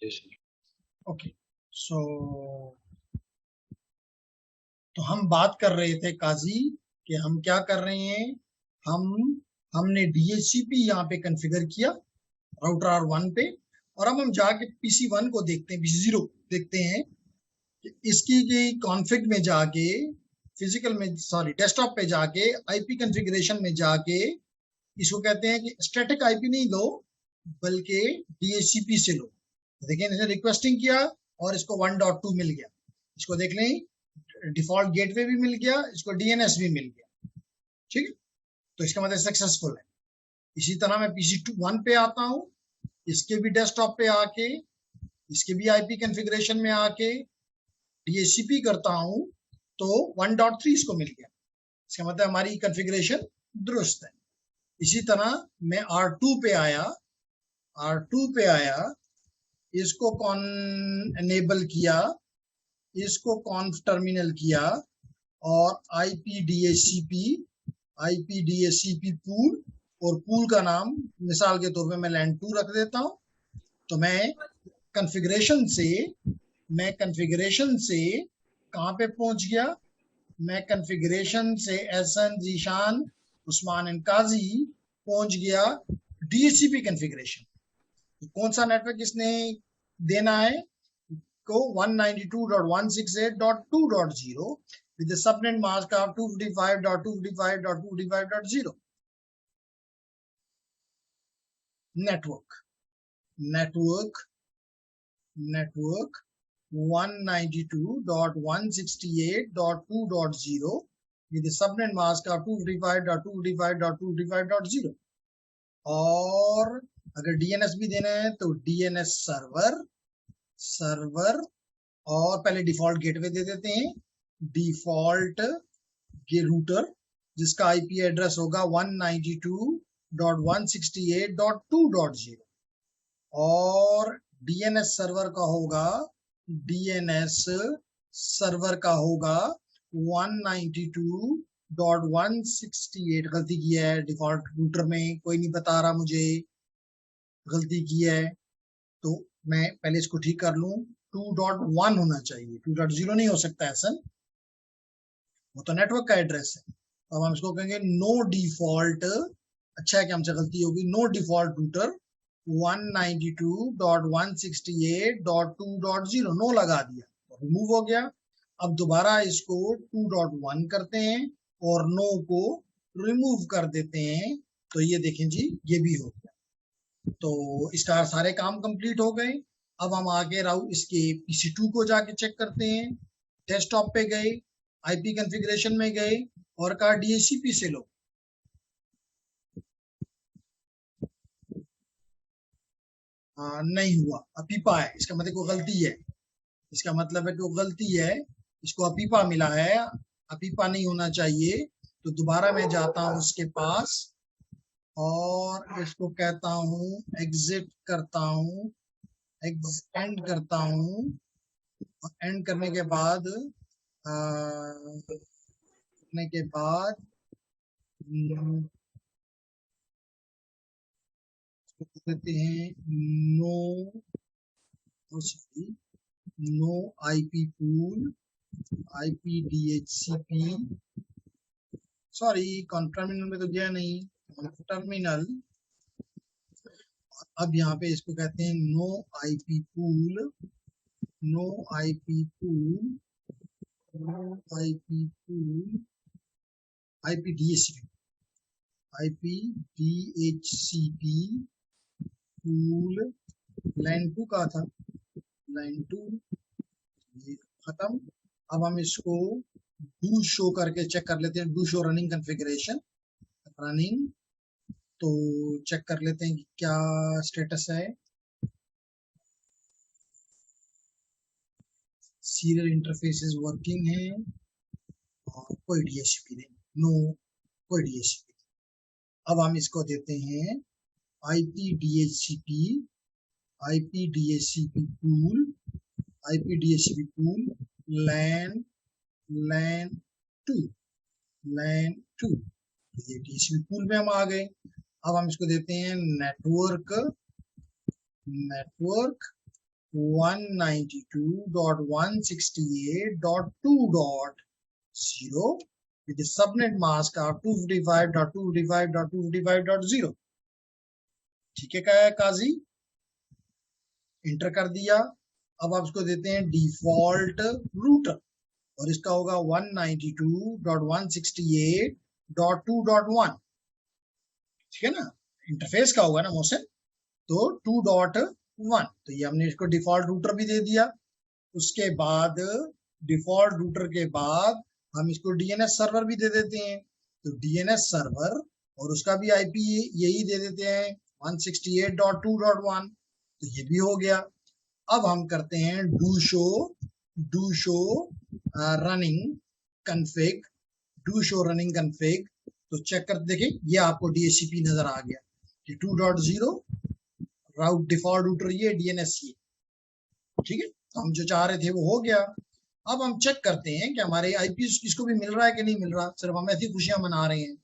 Okay, सो तो हम बात कर रहे थे काजी कि हम क्या कर रहे हैं। हमने डीएचसीपी यहाँ पे कॉन्फ़िगर किया राउटर R1 पे, और अब हम जाके PC1 को देखते हैं, PC0 देखते हैं कि इसकी कॉन्फ़िग में जाके डेस्कटॉप पे जाके आईपी कॉन्फ़िगरेशन में जाके इसको कहते हैं कि स्टैटिक आईपी नहीं लो बल्कि डीएचसीपी से लो। देखिए इसने रिक्वेस्टिंग किया और इसको 1.2 मिल गया। इसको देख लें, डिफॉल्ट गेटवे भी मिल गया, इसको डीएनएस भी मिल गया। ठीक है, तो इसका मतलब सक्सेसफुल है। इसी तरह मैं PC1 पे आता हूँ, इसके भी डेस्कटॉप पे आके इसके भी आईपी कॉन्फ़िगरेशन में आके डीएचसीपी करता हूँ तो 1.3 इसको मिल गया। इसका मतलब हमारी कॉन्फ़िगरेशन दुरुस्त है। इसी तरह मैं R2 पे आया, इसको कॉन एनेबल किया, इसको कॉन्फ टर्मिनल किया और आईपीडीएचसीपी पूल, और पूल का नाम मिसाल के तौर पे मैं लैंड 2 रख देता हूँ। तो मैं कॉन्फ़िगरेशन से कहाँ पे पहुंच गया? मैं कॉन्फ़िगरेशन से एहसन, जीशान, उस्मान एंड काजी पहुंच गया डीएचसीपी कॉन्फ़िगरेशन। तो कौन सा नेटवर्क इसने देना है को 192.168.2.0 with the subnet mask of 255.255.255.0 network 192.168.2.0 with the subnet mask of 255.255.255.0। और अगर डीएनएस भी देना है तो डीएनएस सर्वर और पहले डिफॉल्ट गेटवे दे देते हैं, डिफॉल्ट रूटर जिसका आईपी एड्रेस होगा 192.168.2.0 और डीएनएस सर्वर का होगा 192.168, गलती की है डिफॉल्ट रूटर में, कोई नहीं बता रहा मुझे गलती की है, तो मैं पहले इसको ठीक कर लूं। 2.1 होना चाहिए, 2.0 नहीं हो सकता ऐसा, वो तो नेटवर्क का एड्रेस है। तो अब हम इसको कहेंगे नो डिफॉल्ट, अच्छा है कि हमसे गलती होगी, नो डिफॉल्ट रूटर 192.168.2.0 नो लगा दिया तो रिमूव हो गया। अब दोबारा इसको 2.1 करते हैं और नो को रिमूव कर देते हैं, तो ये देखें जी ये भी हो गया। तो इसका सारे काम कंप्लीट हो गए। अब हम आगे इसके PC2 को जाके चेक करते हैं। डेस्कटॉप पे गए, आईपी कॉन्फ़िगरेशन में गए और कहा डीएचसीपी से लो। नहीं हुआ, अपीपा है, इसका मतलब कोई गलती है, इसका मतलब है कि वो गलती है, इसको अपीपा मिला है, अपीपा नहीं होना चाहिए। तो दोबारा मैं जाता हूँ उसके पास और इसको कहता हूँ एग्जिट करता हूँ, एंड करता हूँ, एंड करने के बाद कहते हैं no IP pool, IP DHCP, sorry terminal में तो गया नहीं, टर्मिनल। अब यहाँ पे इसको कहते हैं no IP pool, no IP pool, IP DHCP, IP DHCP pool line 2 का था, लाइन 2 ये खत्म। अब हम इसको डू शो करके चेक कर लेते हैं, do show running configuration, running, तो चेक कर लेते हैं कि क्या स्टेटस है। सीरियल इंटरफेसेस वर्किंग है और कोई डीएचसीपी नहीं, नो कोई डीएचसीपी। अब हम इसको देते हैं आईपीडीएचसीपी पूल, आईपीडीएचसीपी पूल लैन 2, लैन 2, ये डीएचसीपी पूल में हम आ गए। अब हम इसको देते हैं network 192.168.2.0 with the subnet mask of 255.255.255.0. ठीक है काजी, इंटर कर दिया। अब आप इसको देते हैं डिफॉल्ट रूटर और इसका होगा 192.168.2.1, ठीक है ना। इंटरफेस का होगा ना मोशन, तो 2.1, तो ये हमने इसको डिफॉल्ट रूटर भी दे दिया। उसके बाद डिफॉल्ट रूटर के बाद हम इसको डीएनएस सर्वर भी दे देते हैं, तो डीएनएस सर्वर और उसका भी आईपी यही दे देते हैं 168.2.1, तो ये भी हो गया। अब हम करते हैं डू शो रनिंग कन्फिग, तो चेक कर देखिए, ये आपको डीएचसीपी नजर आ गया कि 2.0 राउट डिफॉल्ट रूटर ये डीएनएस ये, ठीक है। तो हम जो चाह रहे थे वो हो गया। अब हम चेक करते हैं कि हमारे आईपी किसको भी मिल रहा है कि नहीं मिल रहा, सिर्फ हम ऐसी खुशियां मना रहे हैं।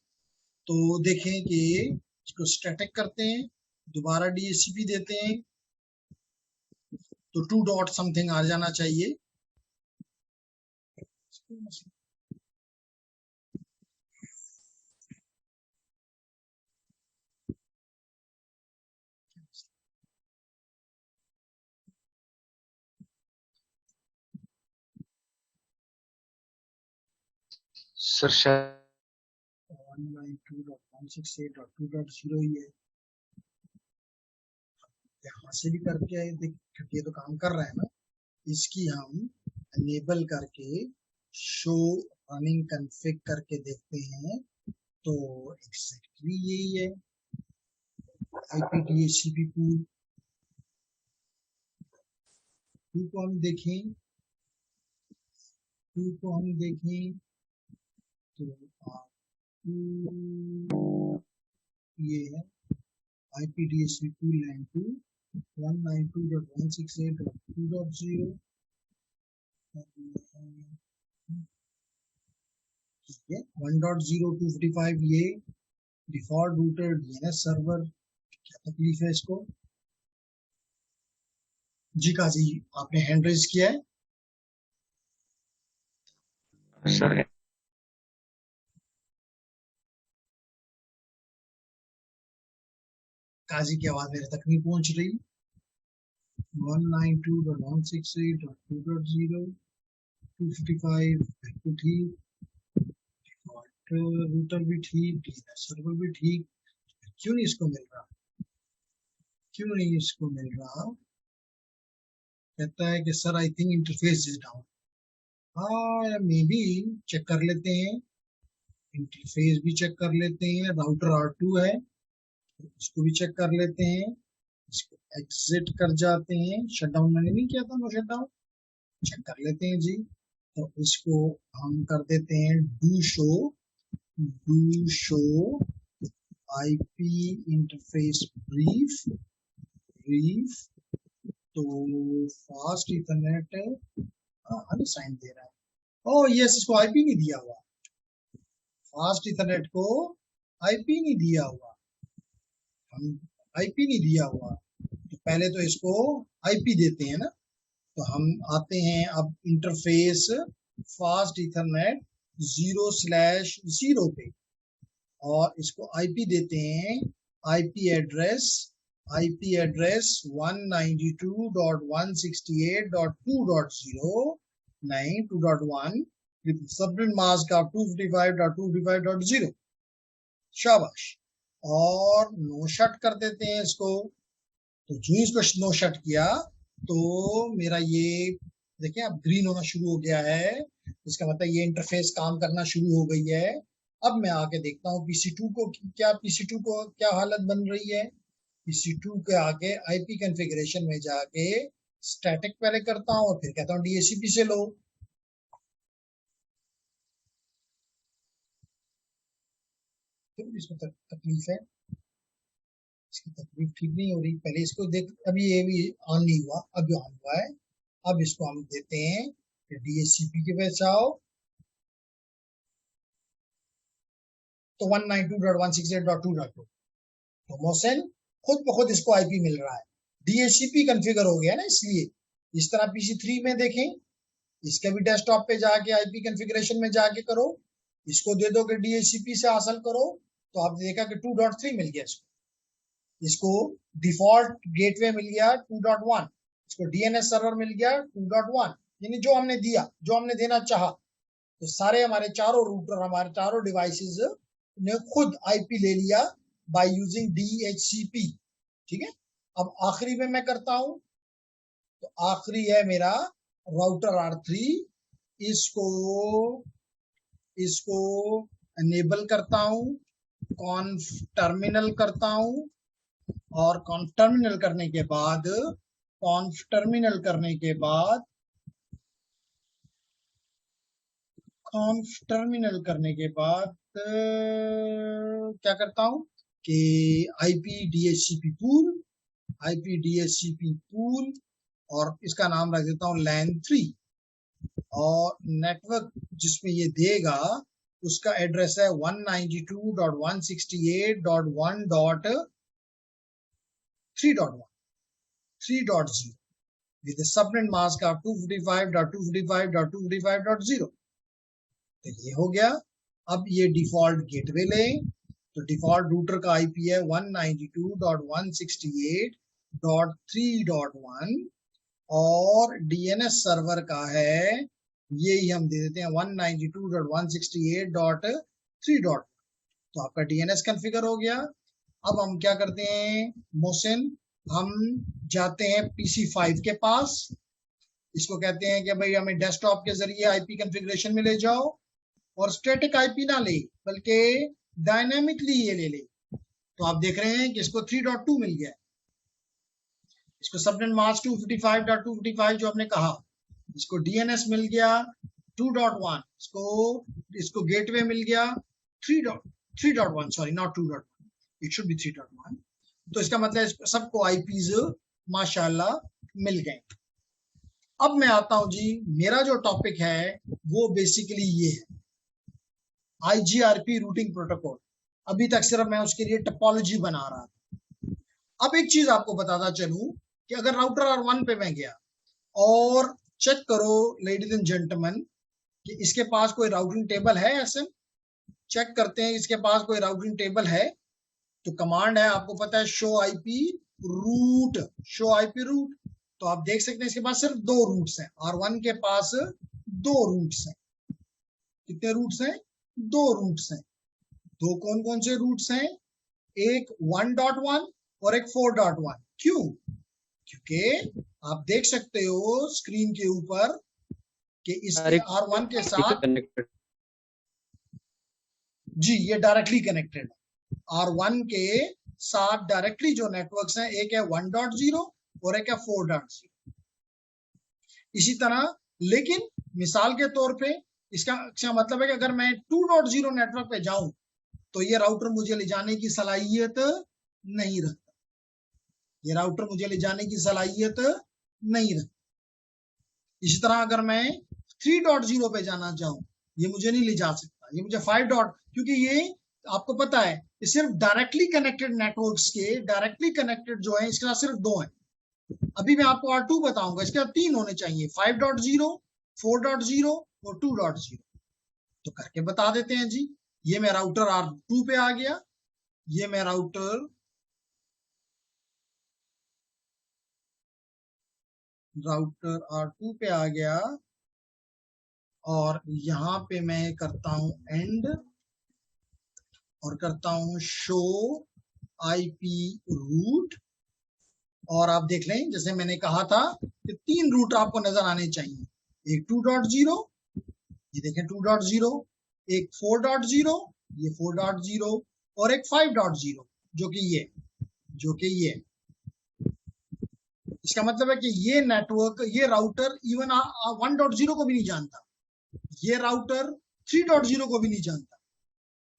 तो देखें कि इसको स्टैटिक करते हैं, दोबारा डीएचसीपी देते हैं, तो 2 डॉट समथिंग आ जाना चाहिए। सर शायद 192.168.2.0 ही है, यहाँ से भी करके क्योंकि ये तो काम कर रहा है ना, इसकी हम एनेबल करके शो रनिंग कन्फिग करके देखते हैं, तो एग्जैक्टली यही है। आईपीडीएचसीपी पूल को हम देखें, तो ये है आईपीडीएचसीपी पूल लाइन 2 192.168.2.0, ठीक है। 1.0 ये डिफॉल्ट रूटर डीएनएस सर्वर, क्या तकलीफ है इसको? जी काजी, आपने हैंड रेज किया है सर। काजी की आवाज मेरे तक नहीं पहुंच रही। 192.168.2.0 255 बिल्कुल ठीक, रूटर भी ठीक, डीएनएस सर्वर भी ठीक, क्यों नहीं इसको मिल रहा? कहता है कि sir I think interface is down. हाँ मे बी चेक कर लेते हैं, इंटरफेस भी चेक कर लेते हैं। राउटर R2 है, इसको भी चेक कर लेते हैं, इसको एग्जिट कर जाते हैं। शटडाउन मैंने नहीं किया था, नो शटडाउन, चेक कर लेते हैं जी। तो इसको हम कर देते हैं do show IP interface brief, तो फास्ट इथरनेट अनसाइन दे रहा है। ओह यस, इसको आईपी नहीं दिया हुआ, फास्ट इथरनेट को आईपी नहीं दिया हुआ, हम आईपी नहीं दिया हुआ, तो पहले तो इसको आईपी देते हैं ना। तो हम आते हैं अब इंटरफेस फास्ट इथरनेट 0/0 पे, और इसको आईपी देते हैं, IP address 192.168.2.0 with subnet mask of 255.255.0, शाबाश। और नो शट कर देते हैं इसको, तो जो इसको नो शट किया तो मेरा ये देखिए अब ग्रीन होना शुरू हो गया है, इसका मतलब ये इंटरफेस काम करना शुरू हो गई है। अब मैं आके देखता हूँ PC2 को क्या हालत बन रही है। PC2 के आगे आईपी कॉन्फ़िगरेशन में जाके स्टैटिक पहले करता हूँ और फिर कहता हूँ डीएचसीपी से लो। इसको तकलीफ है, इसकी तकलीफ ठीक नहीं हो रही। पहले इसको देख, अभी ये भी ऑन नहीं हुआ, अब ऑन हुआ है। अब इसको हम देते हैं डीएचसीपी के पास आओ, तो 192.168.2.2, तो मोशन खुद ब खुद इसको आईपी मिल रहा है, डीएचसीपी कॉन्फ़िगर हो गया ना इसलिए। इस तरह PC3 में देखें, इसके भी डेस्कटॉप पे जाके आईपी कॉन्फ़िगरेशन में जाके करो, इसको दे दो कि DHCP से हासिल करो, तो आपने देखा कि 2.3 मिल गया इसको डिफॉल्ट गेटवे मिल गया 2.1, इसको DNS सर्वर मिल गया 2.1, यानी जो हमने दिया, जो हमने देना चाहा, तो सारे हमारे चारों रूटर, हमारे चारों डिवाइसेस ने खुद आईपी ले लिया बाय यूजिंग DHCP। ठीक है, अब आखिरी में मैं करता हूं, तो आखिरी है मेरा राउटर R3, इसको एनेबल करता हूं, कॉन्फ टर्मिनल करता हूं, और कॉन्फ टर्मिनल करने के बाद क्या करता हूं कि आईपी DHCP पूल, और इसका नाम रख देता हूं LAN3, और नेटवर्क जिसमें ये देगा उसका एड्रेस है 192.168.1.3.0 with a subnet mask of 255.255.255.0। तो ये हो गया। अब ये डिफॉल्ट गेटवे लें, तो डिफॉल्ट रूटर का आईपी है 192.168.3.1, और DNS सर्वर का है, ये ही हम दे देते हैं 192.168.3.1। तो आपका DNS कॉन्फ़िगर हो गया। अब हम क्या करते हैं मोहसिन, हम जाते हैं PC5 के पास, इसको कहते हैं कि भाई हमें डेस्कटॉप के जरिए आईपी कॉन्फ़िगरेशन में ले जाओ, और स्टैटिक आईपी ना ले बल्कि डायनामिकली ये ले ले। तो आप देख रहे हैं कि इसको 3.2 मिल गया, इसको सबनेट मास्क 255.255 जो हमने कहा, इसको DNS मिल गया 2.1, इसको गेटवे मिल गया 3.1, sorry not 2.1, it should be 3.1। तो इसका मतलब सबको आईपीज माशाल्लाह मिल गए। अब मैं आता हूं जी, मेरा जो टॉपिक है वो बेसिकली ये है IGRP रूटिंग प्रोटोकॉल। अभी तक सिर्फ मैं उसके लिए टोपोलॉजी बना रहा था। अब एक चीज आपको बताता चलूं कि अगर राउटर R1 पे मैं गया और चेक करो लेडीज एंड जेंटलमैन कि इसके पास कोई राउटिंग टेबल है, ऐसे चेक करते हैं इसके पास कोई राउटिंग टेबल है, तो कमांड है आपको पता है शो आईपी रूट। तो आप देख सकते हैं इसके पास सिर्फ 2 रूट्स हैं, R1 के पास 2 रूट्स हैं। कितने रूट्स हैं? 2 रूट्स हैं। 2 कौन कौन से रूट्स हैं? एक 1.1 और एक 4.1। क्यों? क्योंकि आप देख सकते हो स्क्रीन के ऊपर कि इसके R1 के साथ जी ये डायरेक्टली कनेक्टेड है। R1 के साथ डायरेक्टली जो नेटवर्क्स हैं, एक है 1.0 और एक है 4.0। इसी तरह, लेकिन मिसाल के तौर पे इसका मतलब है कि अगर मैं 2.0 नेटवर्क पे जाऊं तो ये राउटर मुझे ले जाने की सलाहियत नहीं रखता, इसी तरह अगर मैं 3.0 पे जाना चाहूं, ये मुझे नहीं ले जा सकता, ये मुझे 5. क्योंकि ये आपको पता है ये सिर्फ डायरेक्टली कनेक्टेड नेटवर्क्स के डायरेक्टली कनेक्टेड जो है इसके साथ सिर्फ 2 हैं। अभी मैं आपको R2 बताऊंगा, इसके साथ 3 होने चाहिए, 5.0, 4.0 और 2.0। तो करके बता देते हैं जी। ये मैं राउटर R2 पे आ गया, ये मैं राउटर R2 पे आ गया, और यहां पे मैं करता हूं एंड और करता हूं शो आईपी रूट। और आप देख लें जैसे मैंने कहा था कि 3 रूट आपको नजर आने चाहिए, एक 2.0, ये देखें 2.0, एक 4.0, ये 4.0, और एक 5.0 जो कि ये। इसका मतलब है कि ये नेटवर्क, ये राउटर इवन 1.0 को भी नहीं जानता, ये राउटर 3.0 को भी नहीं जानता,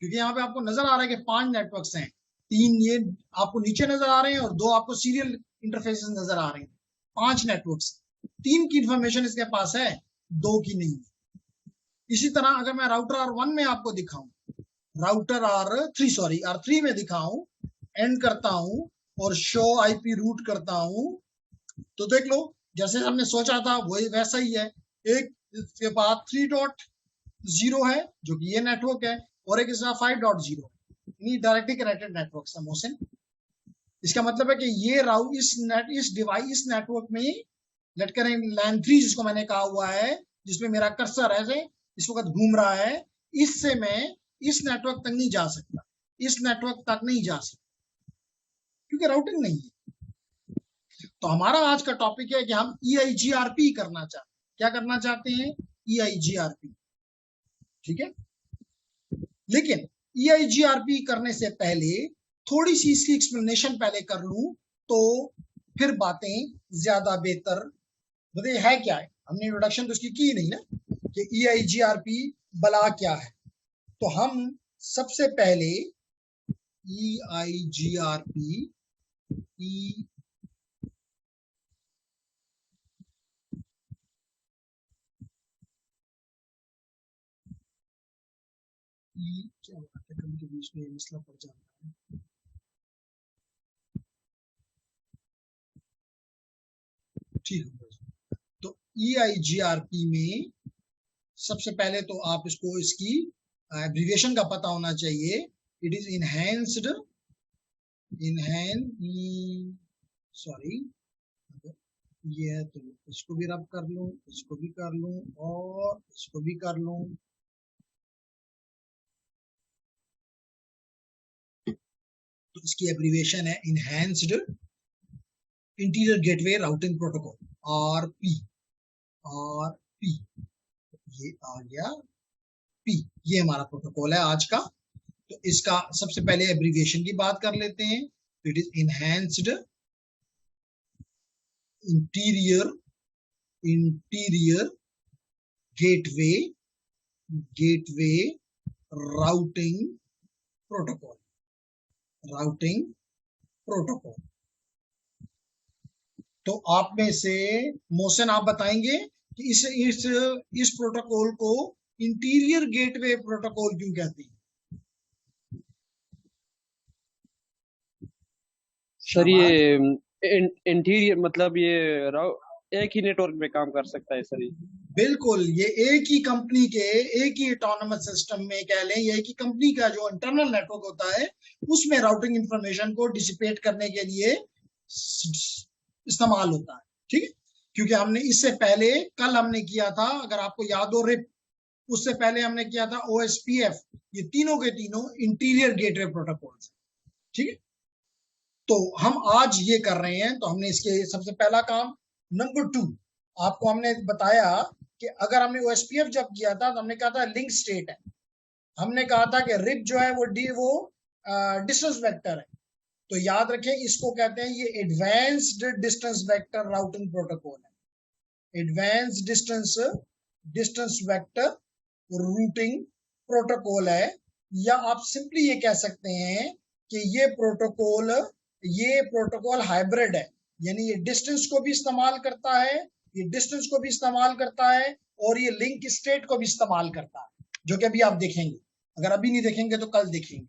क्योंकि यहाँ पे आपको नजर आ रहा है कि 5 नेटवर्क्स हैं, 3 ये आपको नीचे नजर आ रहे हैं और 2 आपको सीरियल इंटरफेसेस नजर आ रहे हैं। 5 नेटवर्क्स, 3 की इंफॉर्मेशन इसके पास है, 2 की नहीं। इसी तरह अगर मैं राउटर R1 में आपको दिखाऊं, राउटर R3 में दिखाऊं, एंड करता हूं और शो आईपी रूट करता हूं, तो देख लो जैसे हमने सोचा था वही वैसा ही है। एक इसके बाद 3.0 है जो कि ये नेटवर्क है, और एक इसका 5.0 है, डायरेक्टली कनेक्टेड नेटवर्क है मोशन। इसका मतलब है कि ये राउट इस डिवाइस नेटवर्क में लेट करें लैन 3 जिसको मैंने कहा हुआ है, जिसमें मेरा कर्सर है इस वक्त घूम रहा है, इससे मैं इस नेटवर्क तक नहीं जा सकता, इस नेटवर्क तक नहीं जा सकता क्योंकि राउटिंग नहीं है। तो हमारा आज का टॉपिक है कि हम EIGRP करना चाहते हैं। क्या करना चाहते हैं? EIGRP। ठीक है, लेकिन EIGRP करने से पहले थोड़ी सी इसकी एक्सप्लेनेशन पहले कर लूं तो फिर बातें ज्यादा बेहतर। बताइए है क्या है, हमने इंट्रोडक्शन तो उसकी की नहीं ना कि EIGRP बला क्या है। तो हम सबसे पहले EIGRP क्या बात है, कभी कभी इसमें मसला पड़ जाता है। ठीक है, तो EIGRP में सबसे पहले तो आप इसको इसकी एब्रिविएशन का पता होना चाहिए। इट इज इनहेंस्ड सॉरी ये है, तो इसको भी रब कर लूं, इसको भी कर लूं और इसको भी कर लूं। तो इसकी एब्रिविएशन है enhanced interior gateway routing protocol RP। ये आ गया P, ये हमारा प्रोटोकॉल है आज का। तो इसका सबसे पहले एब्रिविएशन की बात कर लेते हैं। It is enhanced interior gateway routing protocol. तो आप में से मोशन आप बताएंगे कि इस प्रोटोकॉल को इंटीरियर गेटवे प्रोटोकॉल क्यों कहते हैं? सर ये इंटीरियर मतलब ये एक ही नेटवर्क में काम कर सकता है सर। बिल्कुल, ये एक ही कंपनी के एक ही ऑटोनोमस सिस्टम में कह लें, ये एक ही कंपनी का जो इंटरनल नेटवर्क होता है उसमें राउटिंग इंफॉर्मेशन को डिसिपेट करने के लिए इस्तेमाल होता है। ठीक है, क्योंकि हमने इससे पहले कल हमने किया था, अगर आपको याद हो रिप, उससे पहले हमने किया था OSPF। ये तीनों के तीनों इंटीरियर गेटवे प्रोटोकॉल। ठीक है, तो हम आज ये कर रहे हैं। तो हमने इसके सबसे पहला काम नंबर 2 आपको हमने बताया कि अगर हमने OSPF जब किया था तो हमने कहा था लिंक स्टेट है, हमने कहा था कि रिप जो है वो डिस्टेंस वेक्टर है। तो याद रखें इसको कहते हैं, ये advanced distance vector routing protocol है। Advanced distance vector routing protocol है, या आप सिंपली ये कह सकते हैं कि ये प्रोटोकॉल हाइब्रिड है, यानी ये डिस्टेंस को भी इस्तेमाल करता है, और ये लिंक स्टेट को भी इस्तेमाल करता है, जो कि अभी आप देखेंगे। अगर अभी नहीं देखेंगे तो कल देखेंगे।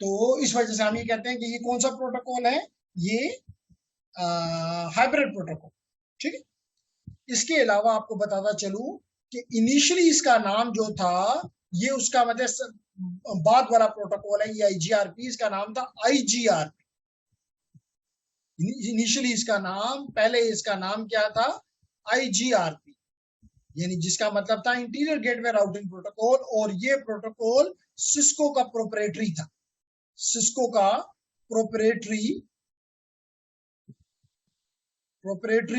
तो इस वजह से हम ये कहते हैं कि ये कौन सा प्रोटोकॉल है, ये हाइब्रिड प्रोटोकॉल। ठीक है, इसके अलावा आपको बताता चलूं कि इनिशियली इसका नाम जो था, ये उसका मतलब बाद वाला प्रोटोकॉल है EIGRP, इसका नाम था IGRP। इनिशियली पहले इसका नाम क्या था? IGRP, यानी जिसका मतलब था इंटीरियर गेटवे राउटिंग प्रोटोकॉल, और ये प्रोटोकॉल सिस्को का प्रोप्राइटरी था। सिस्को का प्रोप्राइटरी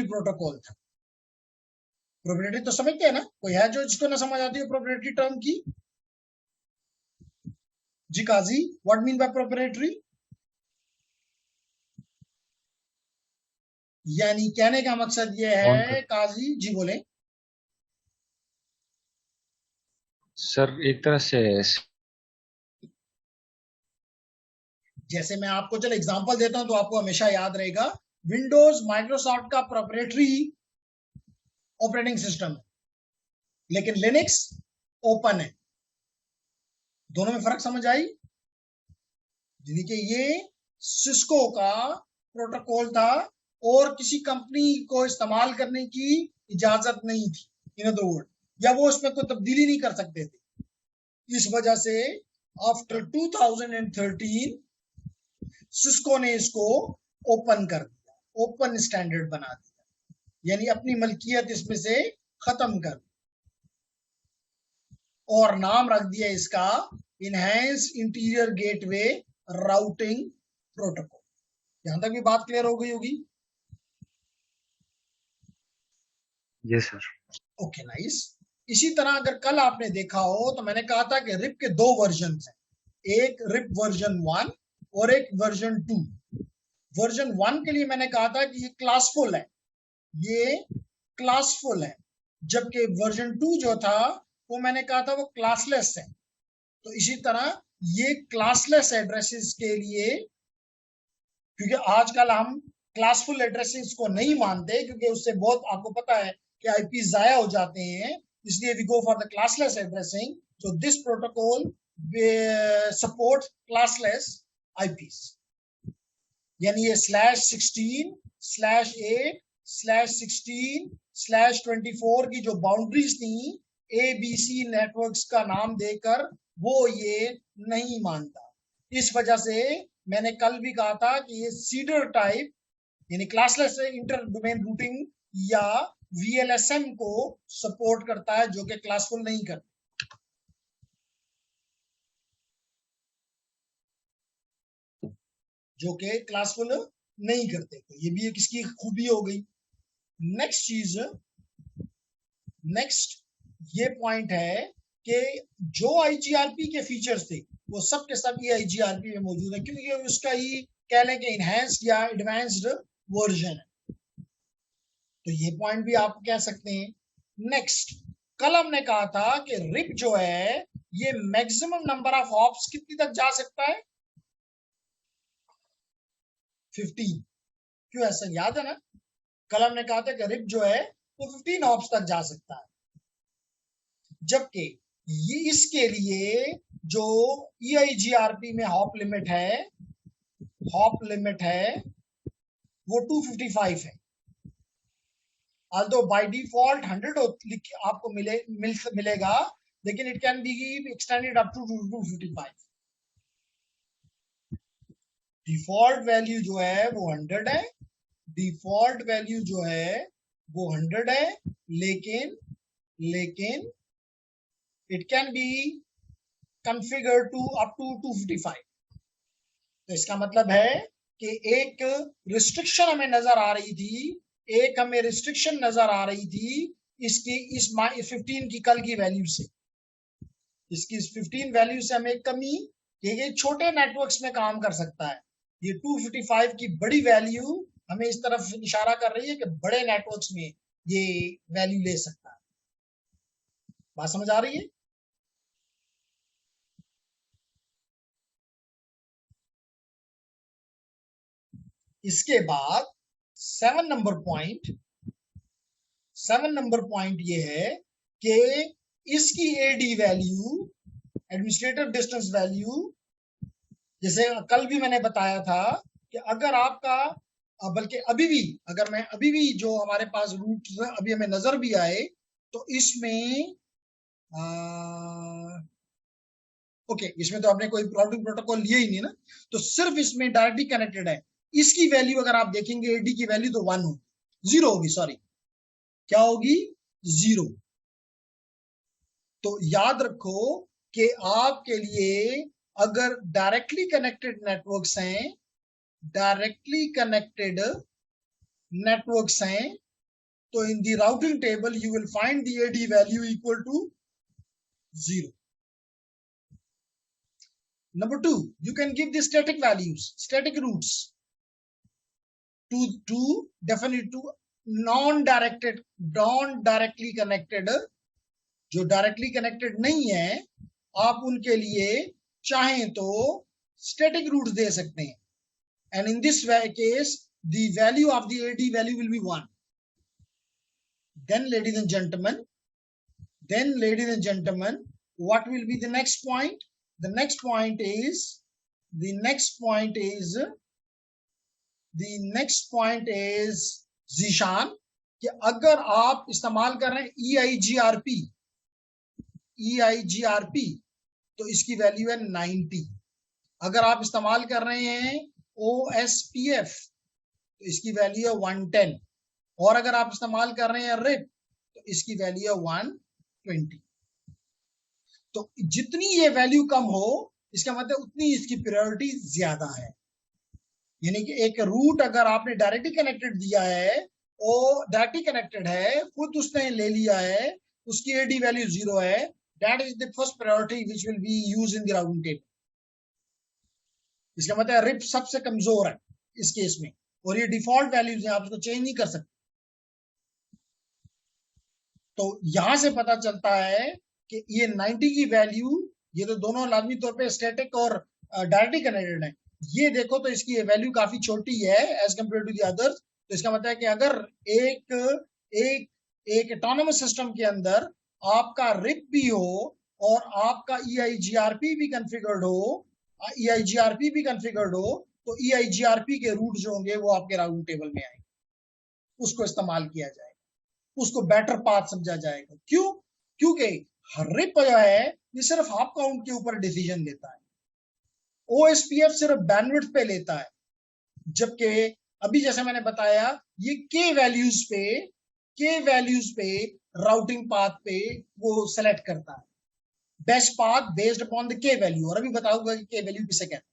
प्रोटोकॉल था। प्रोप्राइटरी तो समझते हैं ना, कोई है जो जिसको ना समझ आती है प्रोप्राइटरी टर्म की? जी काजी, व्हाट मीन बाय प्रोप्राइटरी? यानी कहने का मकसद ये है, काजी जी बोले। सर एक तरह से जैसे मैं आपको चलो एग्जांपल देता हूं तो आपको हमेशा याद रहेगा, विंडोज माइक्रोसॉफ्ट का प्रोप्राइटरी ऑपरेटिंग सिस्टम है, लेकिन लिनक्स ओपन है। दोनों में फर्क समझ आई? देखिए ये सिस्को का प्रोटोकॉल था और किसी कंपनी को इस्तेमाल करने की इजाजत नहीं थी, इन अदर वर्ड, या वो उसमें कोई तब्दीली नहीं कर सकते थे। इस वजह से आफ्टर 2013 सिस्को ने इसको ओपन कर दिया, ओपन स्टैंडर्ड बना दिया, यानी अपनी मलकियत इसमें से खत्म कर दी और नाम रख दिया इसका enhance interior gateway routing protocol. यहां तक भी बात क्लियर हो गई होगी? Yes sir. Okay nice. इसी तरह अगर कल आपने देखा हो तो मैंने कहा था कि रिप के दो वर्जन हैं, एक रिप वर्जन 1 और एक वर्जन 2। वर्जन 1 के लिए मैंने कहा था कि ये क्लासफुल है, ये क्लासफुल है, जबकि वर्जन 2 जो था वो मैंने कहा था वो क्लासलेस है। तो इसी तरह ये क्लासलेस एड्रेसेस के लिए, क्योंकि आजकल हम क्लासफुल एड्रेसेस को नहीं मानते क्योंकि उससे बहुत आपको पता है कि आईपी जाया हो जाते हैं, इसलिए we go for the classless addressing. So this protocol support classless IPs, यानी ये /16 /8 /16 /24 की जो बाउंड्रीज थी एबीसी नेटवर्क्स का नाम देकर, वो ये नहीं मानता। इस वजह से मैंने कल भी कहा था कि ये सीडर टाइप यानी क्लासलेस इंटर डोमेन रूटिंग या वीएलएसएम को सपोर्ट करता है, जो कि क्लासफुल नहीं करता। जो कि क्लासफुल नहीं करते, तो ये भी एक इसकी खूबी हो गई। नेक्स्ट चीज, नेक्स्ट ये पॉइंट है कि जो आईजीआरपी के फीचर्स थे वो सब के सब ये आईजीआरपी में मौजूद है, क्योंकि उसका ही कह लें कि इनहैंस्ड या एडवांस्ड वर्जन है, तो ये पॉइंट भी आप कह सकते हैं। नेक्स्ट, कल हमने कहा था कि रिप जो है ये मैक्सिमम नंबर ऑफ हॉप्स कितनी तक जा सकता है? 15। क्यों, ऐसा याद है ना? कल हमने कहा था कि रिप जो है वो 15 हॉप्स तक जा सकता है, जबकि ये इसके लिए जो EIGRP में हॉप लिमिट है वो 255 है। although by default 100 आपको मिलेगा, लेकिन it can be extended up to 255। Default value जो है वो 100 है, डिफॉल्ट वैल्यू जो है वो 100 है, लेकिन it can be configure to up to 255। तो इसका मतलब है कि एक रिस्ट्रिक्शन हमें नजर आ रही थी, इसकी इस 15 की कल की वैल्यू से, इसकी 15 वैल्यू से हमें कमी, ये छोटे नेटवर्क्स में काम कर सकता है। ये 255 की बड़ी वैल्यू हमें इस तरफ इशारा कर रही है कि बड़े नेटवर्क्स में ये वैल्यू ले सकता है। बात समझ आ रही है? इसके बाद 7 नंबर पॉइंट ये है कि इसकी AD value, administrative distance value, जैसे कल भी मैंने बताया था कि अगर आपका, बल्कि अभी भी जो हमारे पास रूट अभी हमें नजर भी आए तो इसमें इसमें तो आपने कोई राउटिंग प्रोटोकॉल लिया ही नहीं ना, तो सिर्फ इसमें डायरेक्टली कनेक्टेड है। इसकी वैल्यू अगर आप देखेंगे एडी की वैल्यू तो 1 होगी, 0 होगी, सॉरी, क्या होगी? 0। तो याद रखो कि आपके लिए अगर डायरेक्टली कनेक्टेड नेटवर्क्स हैं तो in the routing table you will find the AD value equal to 0। Number 2, you can give the static values, static roots to definite to non-directly connected, जो डायरेक्टली कनेक्टेड नहीं है, आप उनके लिए चाहें तो स्टैटिक रूट्स दे सकते हैं, and in this case the value of the AD value will be 1. Then ladies and gentlemen, what will be the next point? The next point is the next point is Zeeshan कि अगर आप इस्तेमाल कर रहे हैं EIGRP तो इसकी value है 90। अगर आप इस्तेमाल कर रहे हैं OSPF तो इसकी वैल्यू है 110 और अगर आप इस्तेमाल कर रहे हैं RIP तो इसकी वैल्यू है 120। तो जितनी ये वैल्यू कम हो इसका मतलब उतनी इसकी प्रायोरिटी ज्यादा है। यानी कि एक रूट अगर आपने डायरेक्टली कनेक्टेड दिया है और डायरेक्टली कनेक्टेड है, खुद उसने ले लिया है, उसकी AD वैल्यू 0 है, that is the first priority which will be used in the routing table. इसका मतलब RIP सबसे कमजोर है इस केस में और ये डिफॉल्ट वैल्यूज हैं, आप इसको चेंज नहीं कर सकते। तो यहां से पता चलता है कि ये 90 की वैल्यू, ये तो दोनों लाजमी तौर पे स्टैटिक और डायरेक्टली कनेक्टेड है। ये देखो तो इसकी वैल्यू काफी छोटी है as compared to the others. तो इसका मतलब है कि अगर एक ऑटोनोमस सिस्टम के अंदर आपका RIP भी हो और आपका EIGRP भी कॉन्फ़िगर्ड हो, तो EIGRP के रूट जो होंगे वो आपके राउटिंग टेबल में आएंगे, उसको इस्तेमाल किया जाएगा, उसको बेटर पाथ समझा जाएगा। क्यों? क्योंकि RIP जो है ये सिर्फ हाफ काउंट के ऊपर डिसीजन लेता है, OSPF सिर्फ बैंडविड्थ पे लेता है, जबकि अभी जैसे मैंने बताया ये के वैल्यूज पे राउटिंग पाथ पे वो सेलेक्ट करता है, best path based upon the के वैल्यू। और अभी बताऊंगा कि के वैल्यू किसे कहते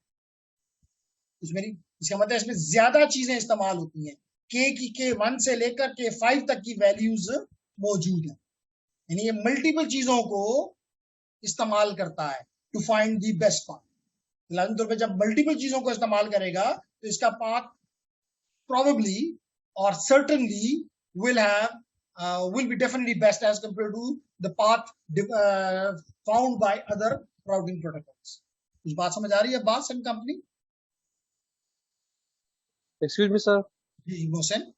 हैं। इसका मतलब इसमें ज्यादा चीजें इस्तेमाल होती हैं, K1 से लेकर K5 तक की वैल्यूज मौजूद है, यानी ये मल्टीपल चीजों को इस्तेमाल करता है to find the best path. लाजमी तौर पे जब मल्टीपल चीजों को इस्तेमाल करेगा तो इसका path probably or certainly will be definitely best as compared to the path found by other routing protocols. कुछ बात समझ आ रही है बात सन कंपनी? Excuse me sir. जी मोहसिन।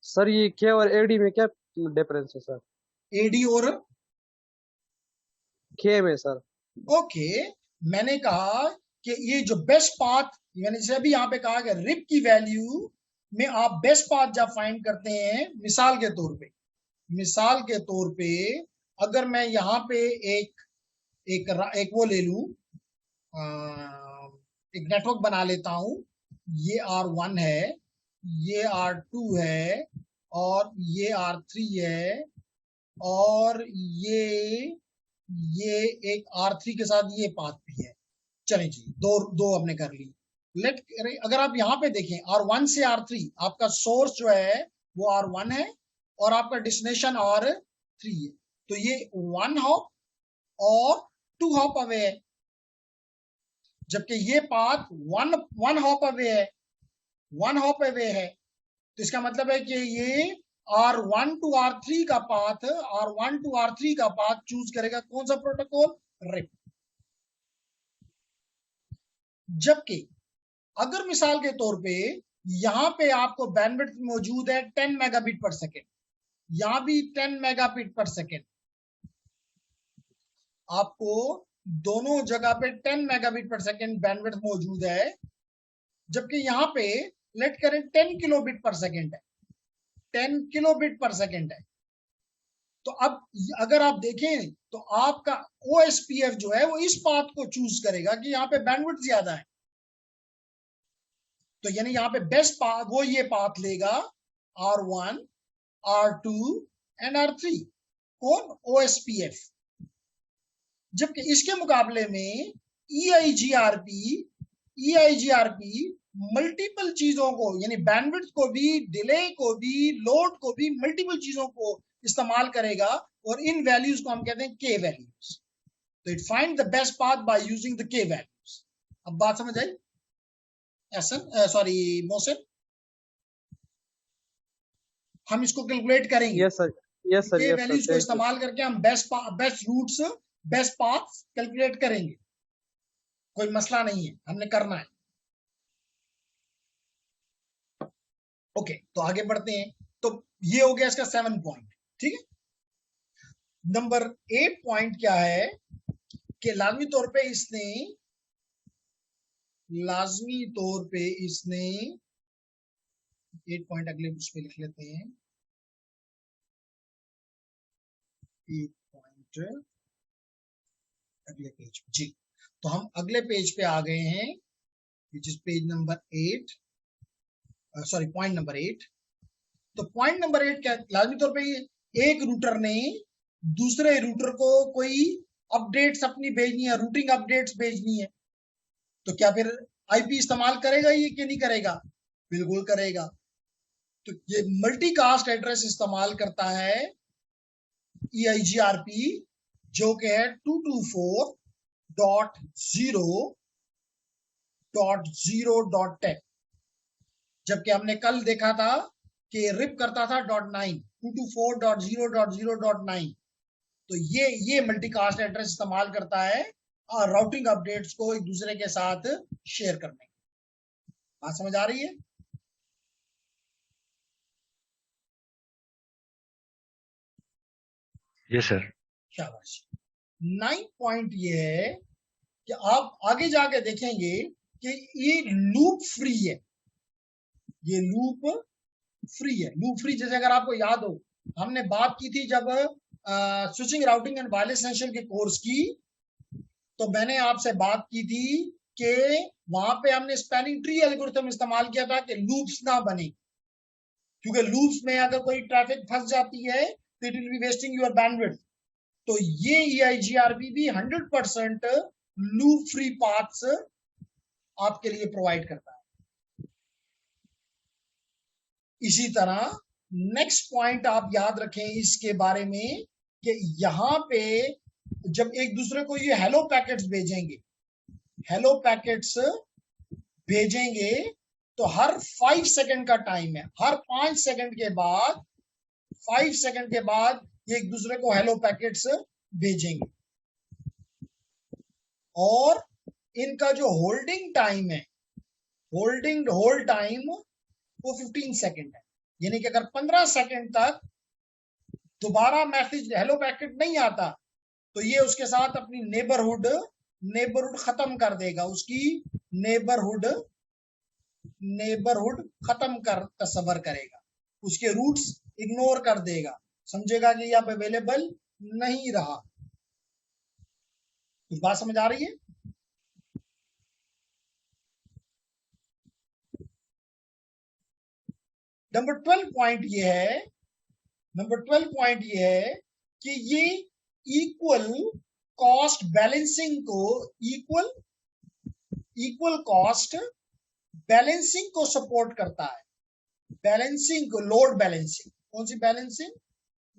सर ये के और AD में क्या डिफरेंस है सर? AD और के में सर। ओके, मैंने कहा कि ये जो बेस्ट पाथ, मैंने जैसे अभी यहाँ पे कहा कि RIP की वैल्यू में आप बेस्ट पाथ जब फाइंड करते हैं, मिसाल के तौर पे अगर मैं यहाँ पे एक वो ले लूं, एक नेटवर्क बना लेता हूं, ये R1 है, ये R2 है और ये R3 है और ये एक R3 के साथ ये पाथ भी है। चलें जी, दो हमने कर ली। अगर आप यहाँ पे देखें R1 से R3 आपका सोर्स जो है वो R1 है और आपका डेस्टिनेशन R3 है, तो ये 1 हॉप और 2 हॉप अवे है, जबकि ये पाथ 1 हॉप अवे है। तो इसका मतलब है कि ये R1 to R3 का पाथ चूज करेगा कौन सा प्रोटोकॉल? RIP। जबकि अगर मिसाल के तौर पे यहां पे आपको बैंडविड्थ मौजूद है 10 मेगाबिट पर सेकेंड, यहां भी 10 मेगाबिट पर सेकेंड, आपको दोनों जगह पे 10 मेगाबिट पर सेकेंड बैंडविड्थ मौजूद है, जबकि यहां पे लेट करें 10 किलोबिट पर सेकेंड है, 10 किलोबिट पर सेकेंड है। तो अब अगर आप देखें तो आपका OSPF जो है वो इस पाथ को चूज करेगा कि यहाँ पे बैंडविड्थ ज्यादा है, तो यानी यहाँ पे बेस्ट पाथ वो ये पाथ लेगा R1, R2 एंड R3, कौन? OSPF। जबकि इसके मुकाबले में EIGRP मल्टीपल चीजों को, यानी बैंडविड्थ को भी, डिले को भी, लोड को भी, मल्टीपल चीजों को इस्तेमाल करेगा और इन वैल्यूज को हम कहते हैं के वैल्यूज। तो it find the best path by using the K values. अब बात समझ आई मोहसिन? हम इसको कैलकुलेट करेंगे। Yes sir, yes sir, K yes values sir. को इस्तेमाल करके हम best routes, best paths calculate करेंगे, कोई मसला नहीं है, हमने करना है। ओके, तो आगे बढ़ते हैं। तो ये हो गया इसका 7 पॉइंट, ठीक है। नंबर 8 पॉइंट क्या है कि लाजमी तौर पे इसने 8 पॉइंट अगले उस पे लिख लेते हैं, 8 पॉइंट अगले पेज पे। जी, तो हम अगले पेज पे आ गए हैं, which is page number 8, sorry point number 8। तो पॉइंट नंबर 8 क्या, लाजमी तौर पे एक रूटर ने दूसरे रूटर को कोई अपडेट्स अपनी भेजनी है, रूटिंग अपडेट्स भेजनी है, तो क्या फिर आईपी इस्तेमाल करेगा ये कि नहीं करेगा? बिल्कुल करेगा। तो ये मल्टीकास्ट एड्रेस इस्तेमाल करता है EIGRP, जो कि है 224.0.0.10, जबकि हमने कल देखा था कि रिप करता था .9, 224.0.0.9। तो ये मल्टीकास्ट एड्रेस इस्तेमाल करता है और राउटिंग अपडेट्स को एक दूसरे के साथ शेयर करने। बात समझ आ रही है? Yes sir. शाबाश। 9 पॉइंट ये है कि आप आगे जाके देखेंगे कि ये लूप फ्री है, ये लूप फ्री है। लूप फ्री जैसे अगर आपको याद हो, हमने बात की थी जब switching routing and wireless essential के कोर्स की, तो मैंने आपसे बात की थी कि वहां पे हमने स्पैनिंग ट्री एल्गोरिथम इस्तेमाल किया था कि लूप्स ना बने, क्योंकि लूप्स में अगर कोई ट्रैफिक फंस जाती है तो it will be wasting your bandwidth. तो ये EIGRP भी 100% लूप फ्री पाथ्स आपके लिए प्रोवाइड करता है। इसी तरह नेक्स्ट पॉइंट आप याद रखें इसके बारे में कि यहां पे जब एक दूसरे को ये हेलो पैकेट्स भेजेंगे, हेलो पैकेट्स भेजेंगे, तो हर 5 सेकंड का टाइम है, हर 5 सेकंड के बाद, 5 सेकंड के बाद ये एक दूसरे को हेलो पैकेट्स भेजेंगे, और इनका जो होल्डिंग टाइम है, होल्ड टाइम वो 15 सेकंड है। यानी कि अगर 15 सेकंड तक दोबारा मैसेज हेलो पैकेट नहीं आता, तो ये उसके साथ अपनी नेबरहुड खत्म कर देगा, उसकी नेबरहुड खत्म कर तस्वर करेगा, उसके रूट्स इग्नोर कर देगा, समझेगा कि ये अब अवेलेबल नहीं रहा। कुछ बात समझ आ रही है? नंबर 12 पॉइंट ये है, नंबर 12 पॉइंट ये है कि ये इक्वल कॉस्ट बैलेंसिंग को, इक्वल कॉस्ट बैलेंसिंग को सपोर्ट करता है। बैलेंसिंग को, लोड बैलेंसिंग, कौन सी बैलेंसिंग?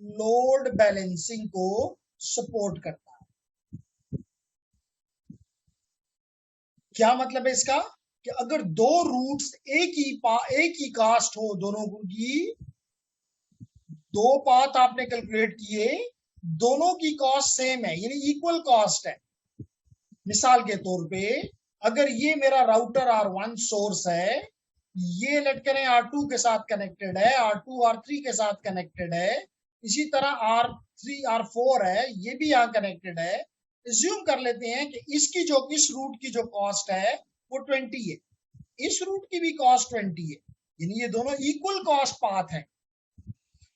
लोड बैलेंसिंग को सपोर्ट करता है। क्या मतलब है इसका? कि अगर दो रूट्स एक ही कास्ट हो, दोनों की दो पाथ आपने कैलकुलेट किए, दोनों की कॉस्ट सेम है, यानी इक्वल कॉस्ट है। मिसाल के तौर पे अगर ये मेरा राउटर R1 सोर्स है, ये लेट करें R2 के साथ कनेक्टेड है, R2 R3 के साथ कनेक्टेड है, इसी तरह R3 R4 है, ये भी यहाँ कनेक्टेड है। एज्यूम कर लेते हैं कि इसकी जो, इस रूट की जो कॉस्ट है वो 20 है, इस रूट की भी कॉस्ट 20 है, यानी ये दोनों इक्वल कॉस्ट पाथ है,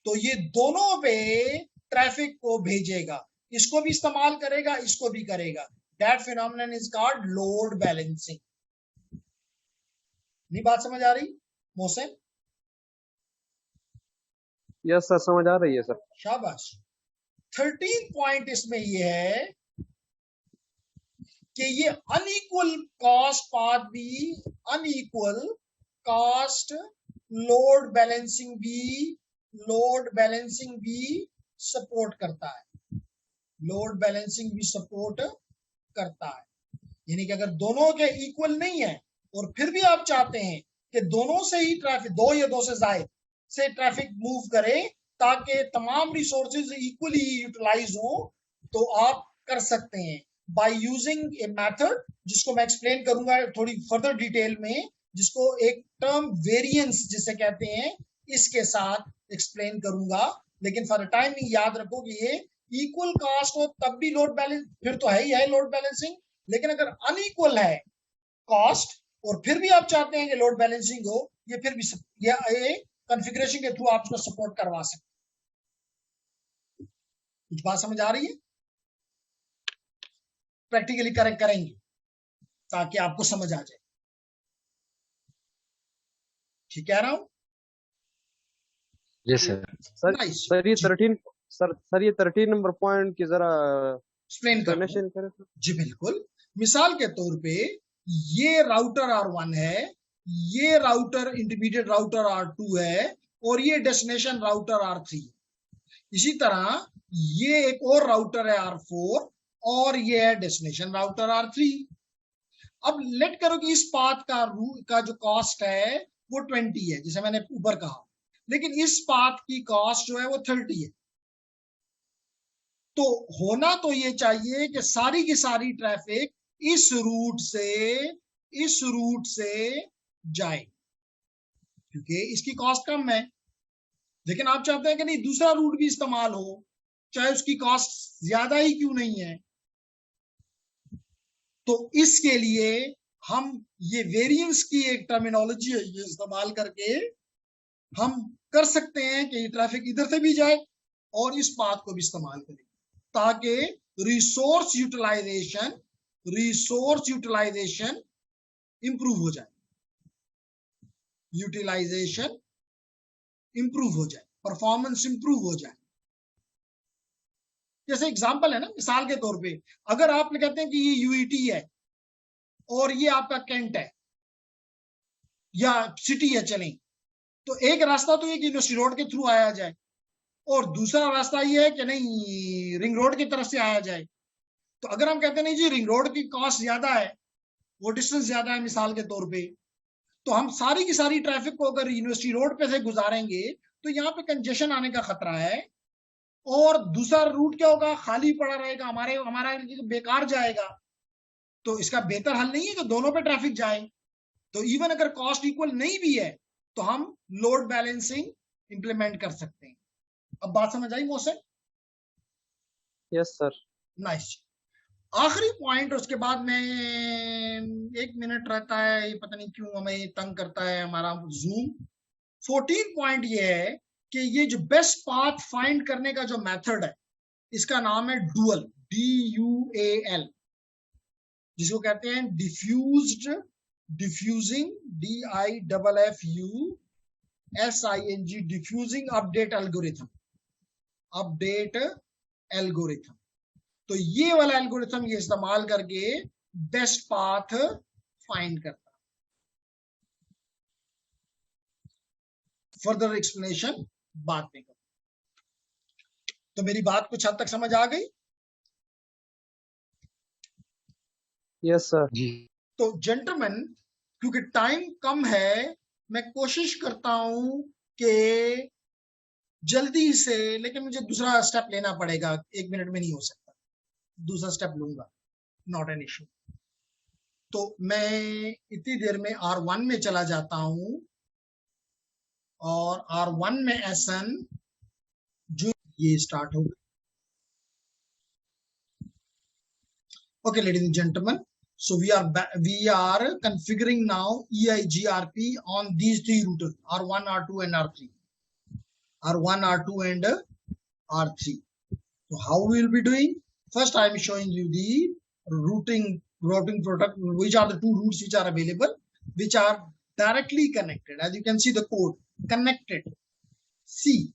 तो ये दोनों पे ट्रैफिक को भेजेगा, इसको भी इस्तेमाल करेगा, इसको भी करेगा। That phenomenon is called load balancing. नहीं बात समझ आ रही मोहसिन? यस सर, समझ आ रही है सर। शाबाश। 13 पॉइंट इसमें ये है कि ये अनइक्वल कॉस्ट पाथ भी, अनइक्वल कॉस्ट लोड बैलेंसिंग भी सपोर्ट करता है, लोड बैलेंसिंग भी सपोर्ट करता है। यानी कि अगर दोनों के इक्वल नहीं है और फिर भी आप चाहते हैं कि दोनों से ही ट्रैफिक, दो या दो से ज्यादा से ट्रैफिक मूव करे ताकि तमाम रिसोर्सेज इक्वली यूटिलाइज हो, तो आप कर सकते हैं बाय यूजिंग ए मेथड, जिसको मैं एक्सप्लेन करूंगा थोड़ी फर्दर डिटेल में, जिसको एक टर्म वेरिएंस जिसे कहते हैं, इसके साथ एक्सप्लेन करूंगा। लेकिन फॉर टाइमिंग याद रखो कि ये इक्वल कास्ट हो तब भी लोड बैलेंस, फिर तो है ही है लोड बैलेंसिंग, लेकिन अगर अनइक्वल है कॉस्ट और फिर भी आप चाहते हैं कि लोड बैलेंसिंग हो, ये फिर भी ये कॉन्फ़िगरेशन के थ्रू आप इसको सपोर्ट करवा सकते हैं। कुछ बात समझ आ रही है? प्रैक्टिकली करेक्ट करेंगे ताकि आपको समझ आ जाए। ठीक कह रहा हूं? Yes sir. Sir nice sir ये जी, 13 सर ये 13 नंबर पॉइंट की जरा एक्सप्लेन कर दूं। एक्सप्लेनेशन करें सर। जी बिल्कुल। मिसाल के तौर पे ये राउटर R1 है, ये राउटर इंटरमीडिएट राउटर R2 है और ये डेस्टिनेशन राउटर R3। इसी तरह ये एक और राउटर है R4 और ये है डेस्टिनेशन राउटर R3। अब लेट करो कि इस पाथ का जो कॉस्ट है वो 20 है, जैसे मैंने ऊपर कहा, लेकिन इस पाथ की कॉस्ट जो है वो 30 है। तो होना तो ये चाहिए कि सारी की सारी ट्रैफिक इस रूट से जाए, क्योंकि इसकी कॉस्ट कम है। लेकिन आप चाहते हैं कि नहीं दूसरा रूट भी इस्तेमाल हो, चाहे उसकी कॉस्ट ज्यादा ही क्यों नहीं है। तो इसके लिए हम ये वेरिएंस की एक टर्मिनोलॉजी है, ये इस्तेमाल करके हम कर सकते हैं कि ट्रैफिक इधर से भी जाए और इस पाथ को भी इस्तेमाल करें, ताकि रिसोर्स यूटिलाइजेशन इंप्रूव हो जाए, परफॉर्मेंस इंप्रूव हो जाए। जैसे एग्जांपल है ना, मिसाल के तौर पे अगर आप कहते हैं कि ये यूईटी है और ये आपका कैंट है या सिटी है, चलें, तो एक रास्ता तो ये कि यूनिवर्सिटी रोड के थ्रू आया जाए और दूसरा रास्ता ये है कि नहीं रिंग रोड की तरफ से आया जाए। तो अगर हम कहते हैं नहीं जी रिंग रोड की कॉस्ट ज्यादा है, वो डिस्टेंस ज्यादा है मिसाल के तौर पे, तो हम सारी की सारी ट्रैफिक को अगर यूनिवर्सिटी रोड पे से गुजारेंगे तो यहाँ पे कंजेशन आने का खतरा है और दूसरा रूट क्या होगा, खाली पड़ा रहेगा, हमारा बेकार जाएगा। तो इसका बेहतर हल नहीं है कि दोनों पे ट्रैफिक जाए। तो इवन अगर कॉस्ट इक्वल नहीं भी है तो हम लोड बैलेंसिंग इंप्लीमेंट कर सकते हैं। अब बात समझ आई मोहसिन? Yes sir. नाइस। आखिरी पॉइंट, उसके बाद में 1 मिनट रहता है, ये पता नहीं क्यों हमें तंग करता है हमारा जूम। 14 पॉइंट ये है कि ये जो बेस्ट पाथ फाइंड करने का जो मेथड है इसका नाम है डुअल, DUAL, जिसको कहते हैं diffusing DIFFUSING diffusing update algorithm. तो ये वाला एल्गोरिथम ये इस्तेमाल करके बेस्ट पाथ फाइंड करता है। फर्दर एक्सप्लेनेशन बाद में करूं। तो मेरी बात कुछ हद तक समझ आ गई? Yes sir. जी तो जेंटलमैन, क्योंकि टाइम कम है, मैं कोशिश करता हूं कि जल्दी से, लेकिन मुझे दूसरा स्टेप लेना पड़ेगा, 1 मिनट में नहीं हो सकता, दूसरा स्टेप लूंगा, नॉट एन इशू। तो मैं इतनी देर में R1 में चला जाता हूं और R1 में SN जो ये स्टार्ट होगा। Okay, ladies and gentlemen, so we are configuring now EIGRP on these three routers, R1, R2 and R3. R1, R2 and R3. So how we will be doing? First I am showing you the routing product, which are the two routes which are available, which are directly connected. As you can see the code, connected. C.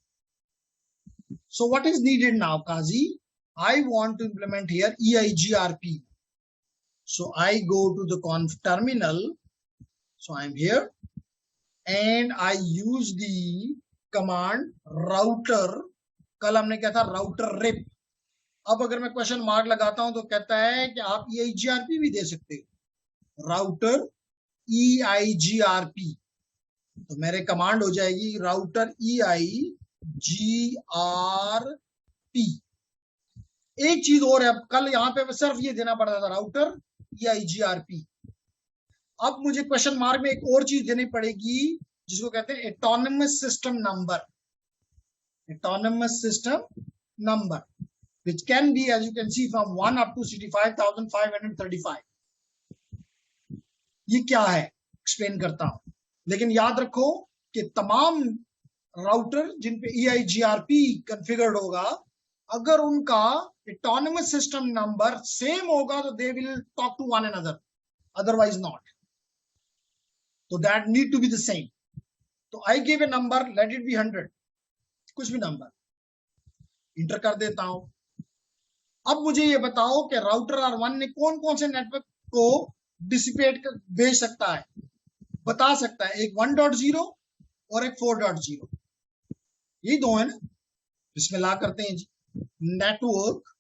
So what is needed now, Kazi? I want to implement here EIGRP. So I go to the conf terminal. So I'm here and I use the command router. कल हमने क्या था, router rib. अब अगर मैं question mark लगाता हूं तो कहता है कि आप EIGRP भी दे सकते हो, राउटर EIGRP। तो मेरे कमांड हो जाएगी राउटर EIGRP। एक चीज और है, कल यहाँ पे सिर्फ ये देना पड़ता था राउटर EIGRP। अब मुझे क्वेश्चन मार्क में एक और चीज देनी पड़ेगी जिसको कहते हैं autonomous system number, which can be, as you can see, from 1 up to 65,535। ये क्या है एक्सप्लेन करता हूं। लेकिन याद रखो कि तमाम राउटर जिन पे EIGRP कॉन्फ़िगर्ड होगा, अगर उनका ऑटोनमस सिस्टम नंबर सेम होगा तो they will talk to one another, otherwise not. तो that need to be the same. तो I give a number, let it be 100, कुछ भी नंबर इंटर कर देता हूं. अब मुझे ये बताओ कि राउटर R1 ने कौन कौन से नेटवर्क को डिसिपेट कर भेज सकता है, बता सकता है. एक 1.0 और एक 4.0, ये दो है ना. इसमें ला करते हैं जी. नेटवर्क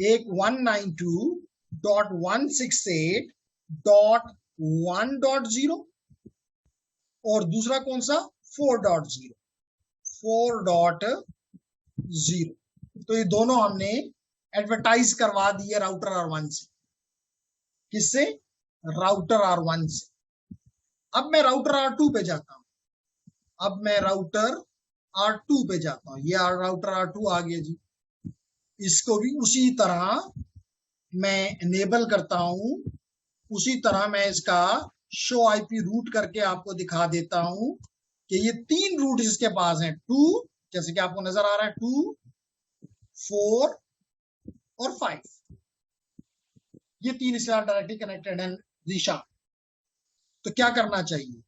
एक 192.168.1.0 और दूसरा कौन सा 4.0. तो ये दोनों हमने एडवर्टाइज करवा दिए राउटर R1 से. किससे? राउटर R1 से. अब मैं राउटर R2 पे जाता हूं. ये राउटर R2 आ गया जी. इसको भी उसी तरह मैं इनेबल करता हूं. उसी तरह मैं इसका शो IP रूट करके आपको दिखा देता हूं कि ये 3 रूट इसके पास हैं. 2, जैसे कि आपको नजर आ रहा है, 2, 4 और 5. ये 3 इसके साथ डायरेक्टली कनेक्टेड है. दिशा. तो क्या करना चाहिए?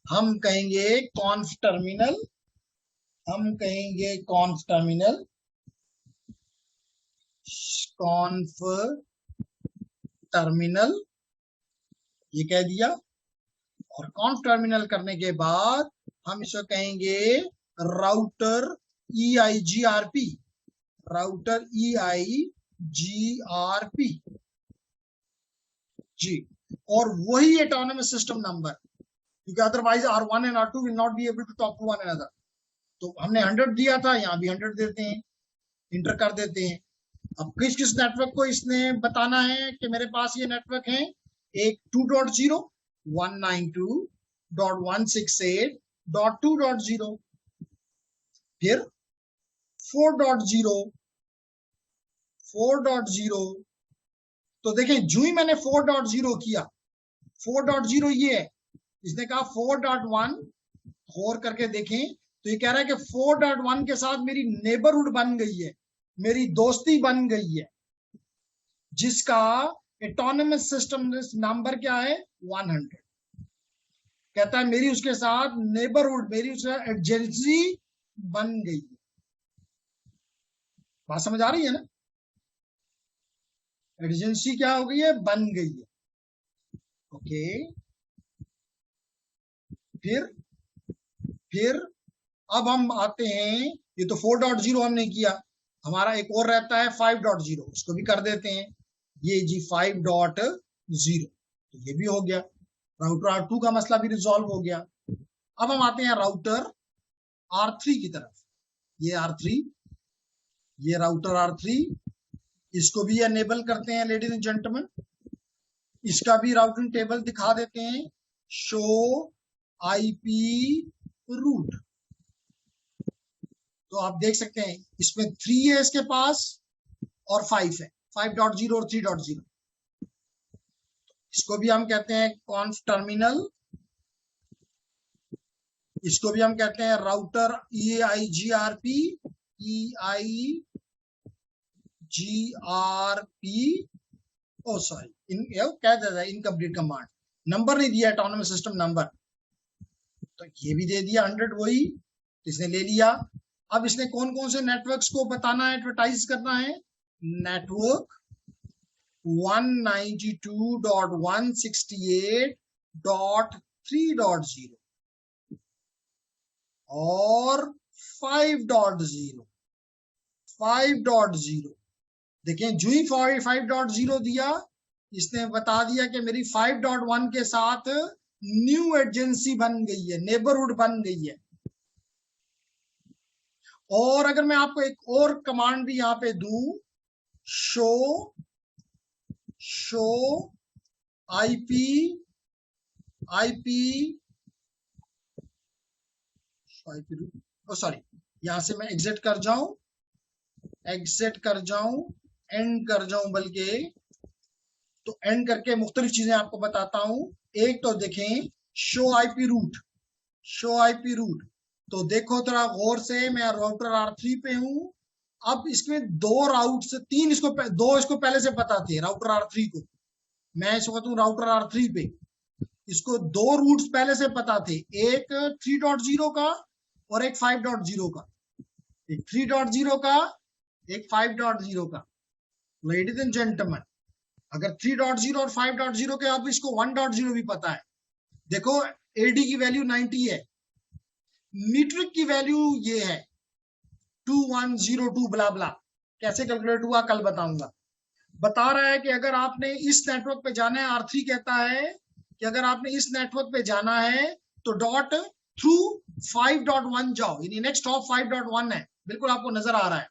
हम कहेंगे कॉन्फ टर्मिनल, ये कह दिया. और कॉन्फ टर्मिनल करने के बाद हम इसको कहेंगे राउटर EIGRP जी. और वही ऑटोनमस सिस्टम नंबर, क्योंकि otherwise R1 and R2 will not be able to talk to one another. तो हमने 100 दिया था, यहाँ भी 100 देते हैं, इंटर कर देते हैं. अब किस किस नेटवर्क को इसने बताना है कि मेरे पास ये नेटवर्क है. एक 2.0 192.168.2.0, फिर 4.0. तो देखें, जो ही मैंने 4.0 किया, 4.0 ये है. इसने कहा 4.1 और करके देखें तो ये कह रहा है कि 4.1 के साथ मेरी नेबरहुड बन गई है, मेरी दोस्ती बन गई है, जिसका ऑटोनमस सिस्टम नंबर क्या है? 100. कहता है मेरी उसके साथ नेबरहुड, मेरी उसका एडजेंसी बन गई है. बात समझ आ रही है ना? एडजेंसी क्या हो गई है? बन गई है. ओके. फिर अब हम आते हैं, ये तो 4.0 हमने किया. हमारा एक और रहता है 5.0, उसको भी कर देते हैं. ये जी 5.0, तो ये भी हो गया. राउटर R2 का मसला भी रिजॉल्व हो गया. अब हम आते हैं राउटर R3 की तरफ. ये R3, ये राउटर R3, इसको भी एनेबल करते हैं लेडीज एंड जेंटलमैन. इसका भी राउटिंग टेबल दिखा देते हैं. Show IP route. तो आप देख सकते हैं इसमें 3 है इसके पास और 5 है, 5.0 और 3.0. इसको भी हम कहते हैं कॉन्फ टर्मिनल. इसको भी हम कहते हैं राउटर EIGRP. कह देता है इनकम्प्लीट कमांड, नंबर नहीं दिया, ऑटोनमस सिस्टम नंबर. तो ये भी दे दिया 100, वही इसने ले लिया. अब इसने कौन कौन से नेटवर्क्स को बताना है, एडवर्टाइज करना है? नेटवर्क 192.168.3.0 और 5.0. देखें, जो ही 5.0 दिया, इसने बता दिया कि मेरी 5.1 के साथ न्यू एजेंसी बन गई है, नेबरहुड बन गई है. और अगर मैं आपको एक और कमांड भी यहां पे दूं, शो IP सॉरी, यहां से मैं एग्जिट कर जाऊं, एंड कर जाऊं, बल्कि तो एंड करके मुख्तलिफ चीजें आपको बताता हूं एक तो देखें show IP root, show IP root. तो देखो थोड़ा गौर से, मैं राउटर R3 पे हूं। अब इसमें दो राउट से तीन, दो इसको पहले से पता थे राउटर R3 को। मैं इस वक्त हूँ राउटर R3 पे, इसको दो रूट्स पहले से पता थे, एक 3.0 का और एक 5.0 का, एक 3.0 का, एक 5.0 का। लेडीज एंड जेंटलमैन, अगर 3.0 और 5.0 के, अब इसको 1.0 भी पता है। देखो एडी की वैल्यू 90 है, मीट्रिक की वैल्यू ये है 2102 ब्ला ब्ला। कैसे कैलकुलेट हुआ कल बताऊंगा। बता रहा है कि अगर आपने इस नेटवर्क पे जाना है, R3 कहता है कि अगर आपने इस नेटवर्क पे जाना है तो डॉट थ्रू 5.1 जाओ, यानी नेक्स्ट स्टॉप 5.1 है। बिल्कुल आपको नजर आ रहा है,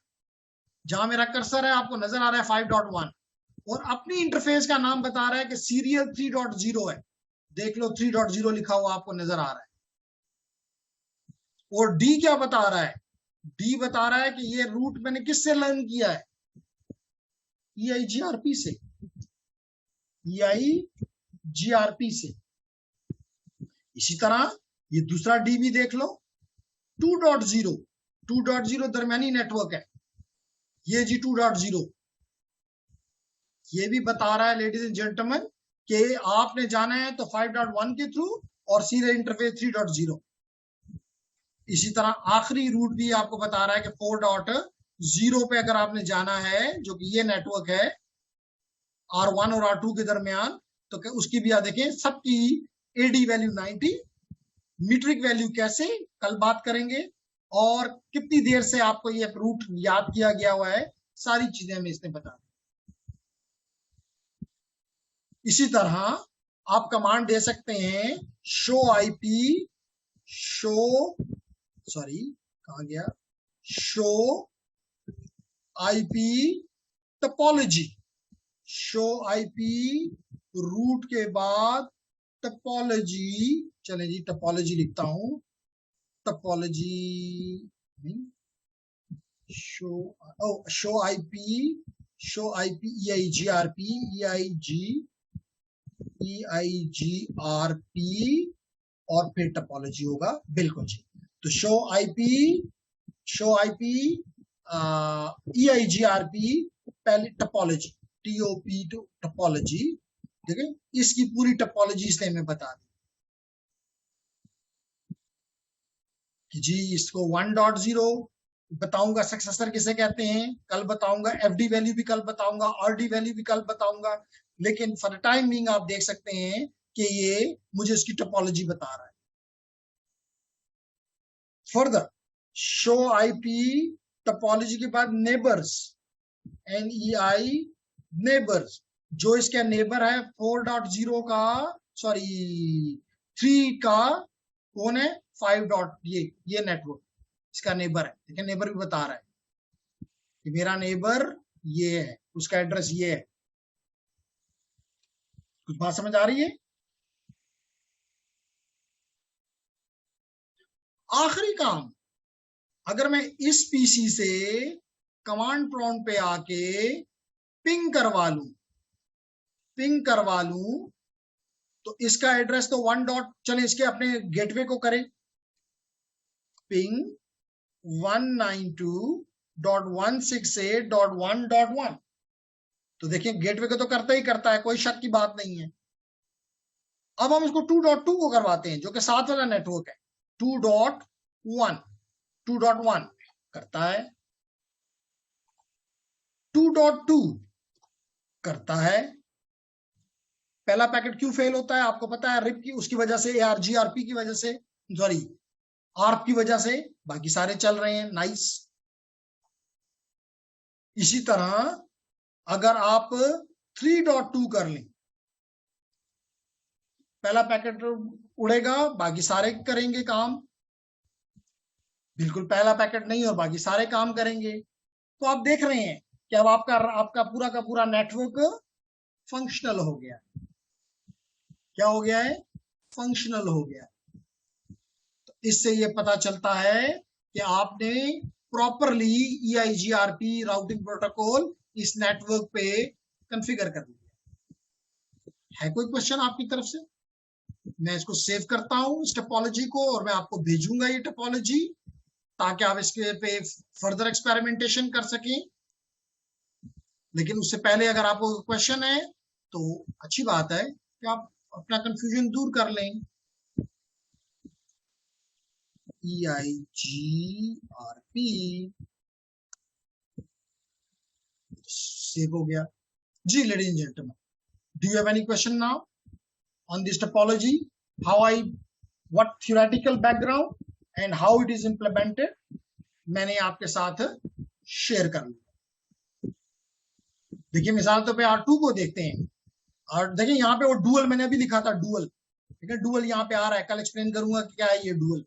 जहां मेरा कर्सर है आपको नजर आ रहा है 5.1, और अपनी इंटरफेस का नाम बता रहा है कि सीरियल 3.0 है। देख लो 3.0 लिखा हुआ आपको नजर आ रहा है। और डी क्या बता रहा है, डी बता रहा है कि ये रूट मैंने किससे लर्न किया है, EIGRP से, EIGRP से। इसी तरह ये दूसरा डी भी देख लो, 2.0, 2.0 दरमियानी नेटवर्क है, ये जी 2.0। ये भी बता रहा है लेडीज एंड जेंटलमैन कि आपने जाना है तो 5.1 के थ्रू और सीधे इंटरफेस 3.0। इसी तरह आखिरी रूट भी आपको बता रहा है कि 4.0 पे अगर आपने जाना है, जो कि ये नेटवर्क है R1 और R2 के दरमियान, तो उसकी भी देखें, सबकी एडी वैल्यू 90, मीट्रिक वैल्यू कैसे कल बात करेंगे, और कितनी देर से आपको ये रूट याद किया गया हुआ है, सारी चीजें हमें इसने बता दी। इसी तरह आप कमांड दे सकते हैं शो आईपी, कहा गया, show IP topology, show IP root के बाद टपोलॉजी। चले जी टपोलॉजी लिखता हूं, टपोलॉजी शो आईपी EIGRP और फिर टपोलॉजी होगा। बिल्कुल जी। तो शो आईपी EIGRP पहले टपोलॉजी, TOP टपोलॉजी। ठीक है, इसकी पूरी टपोलॉजी इसने हमें बता दी कि जी इसको 1.0 बताऊंगा, सक्सेसर किसे कहते हैं कल बताऊंगा, FD वैल्यू भी कल बताऊंगा, RD वैल्यू भी कल बताऊंगा। लेकिन फॉर टाइम बीइंग आप देख सकते हैं कि ये मुझे उसकी टपोलॉजी बता रहा है। फर्दर शो आईपी टपोलॉजी के बाद नेबर्स, NEI नेबर्स, जो इसका नेबर है 4.0 का, सॉरी 3 का कौन है, 5. ये नेटवर्क इसका नेबर है। ठीक है, नेबर भी बता रहा है कि मेरा नेबर ये है, उसका एड्रेस ये है। कुछ बात समझ आ रही है? आखिरी काम, अगर मैं इस पीसी से कमांड प्रॉम्प्ट पे आके पिंग करवा लूं, तो इसका एड्रेस तो 1. चले इसके अपने गेटवे को करें, पिंग 192.168.1.1। तो देखिए गेटवे को तो करता ही करता है, कोई शक की बात नहीं है। अब हम इसको 2.2 को करवाते हैं, जो कि साथ वाला नेटवर्क है। 2.1 करता है, 2.2 करता है। पहला पैकेट क्यों फेल होता है आपको पता है, रिप की उसकी वजह से, ARGRP की वजह से, सॉरी ARP की वजह से। बाकी सारे चल रहे हैं, नाइस। इसी तरह अगर आप 3.2 कर लें, पहला पैकेट उड़ेगा, बाकी सारे करेंगे काम। बिल्कुल पहला पैकेट नहीं और बाकी सारे काम करेंगे। तो आप देख रहे हैं कि अब आपका पूरा का पूरा नेटवर्क फंक्शनल हो गया। क्या हो गया है? फंक्शनल हो गया। तो इससे ये पता चलता है कि आपने प्रॉपरली EIGRP राउटिंग प्रोटोकॉल इस नेटवर्क पे कॉन्फ़िगर कर लिया है। कोई क्वेश्चन आपकी तरफ से? मैं इसको सेव करता हूं इस टोपोलॉजी को, और मैं आपको भेजूंगा ये टोपोलॉजी, ताकि आप इसके पे फर्दर एक्सपेरिमेंटेशन कर सकें। लेकिन उससे पहले अगर आपको क्वेश्चन है तो अच्छी बात है कि आप अपना कंफ्यूजन दूर कर लें। EIGRP सेव हो गया जी। Ladies and gentleman, do you have any question now on this topology, what theoretical background and how it is implemented मैंने आपके साथ शेयर कर लिया। देखिए मिसाल तो पे R2 को देखते हैं, और देखिए यहाँ पे वो डुअल मैंने अभी लिखा था, डुअल, ठीक है, डुअल यहाँ पे आ रहा है, कल एक्सप्लेन करूंगा कि क्या है ये डुअल।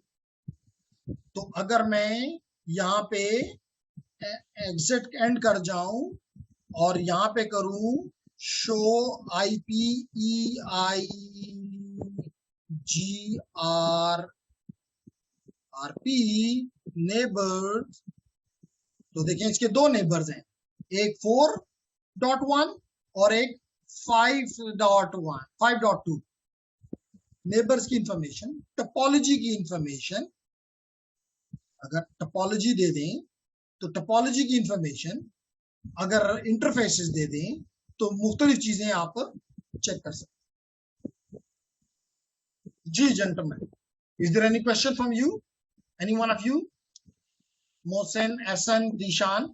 तो अगर मैं यहाँ पे एग्जिट एंड कर जाऊं और यहाँ पे करूं शो IPEIGRP नेबर्स, तो देखें इसके दो नेबर्स हैं, एक 4.1 और एक 5.2। नेबर्स की इंफॉर्मेशन, टोपोलॉजी की इंफॉर्मेशन, अगर टोपोलॉजी दे दें तो टोपोलॉजी की इंफॉर्मेशन, अगर इंटरफेसेस दे दें तो मुख्तलिफ चीजें आप चेक कर सकते। जी gentleman, is there any question from you, any one of you? Mohsin, Ehsan, Deeshan?